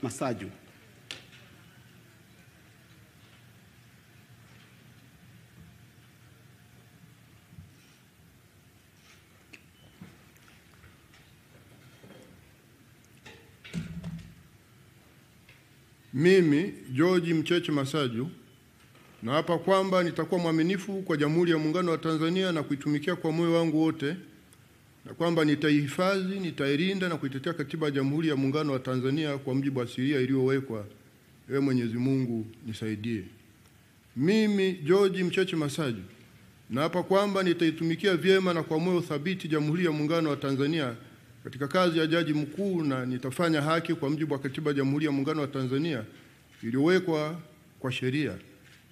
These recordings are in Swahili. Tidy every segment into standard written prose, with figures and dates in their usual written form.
Masaju. Mimi George Mcheche Masaju naapa kwamba nitakuwa mwaminifu kwa Jamhuri ya Muungano wa Tanzania na kuitumikia kwa moyo wangu wote, na kwamba nitaihifadhi, nitailinda na kuitetea Katiba ya Jamhuri ya Muungano wa Tanzania kwa mujibu wa sheria iliyowekwa. Ewe Mwenyezi Mungu nisaidie. Mimi George Mcheche Masaju naapa kwamba nitaitumikia vyema na kwa moyo thabiti Jamhuri ya Muungano wa Tanzania katika kazi ya Jaji Mkuu, na nitafanya haki kwa mujibu wa Katiba ya Jamhuri ya Muungano wa Tanzania iliyowekwa kwa sheria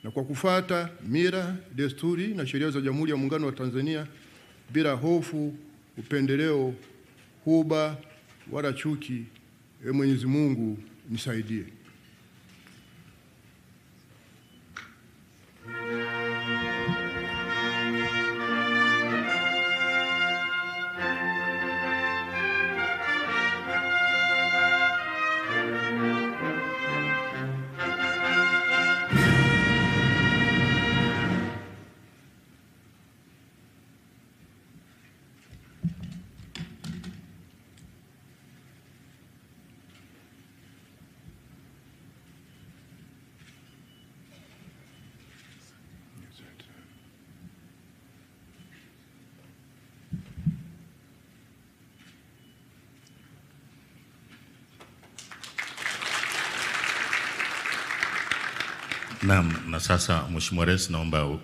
na kwa kufuata mila, desturi na sheria za Jamhuri ya Muungano wa Tanzania bila hofu, upendeleo, huba wala chuki. Mwenyezi Mungu nisaidie. Naam, na sasa Mheshimiwa Rais, naomba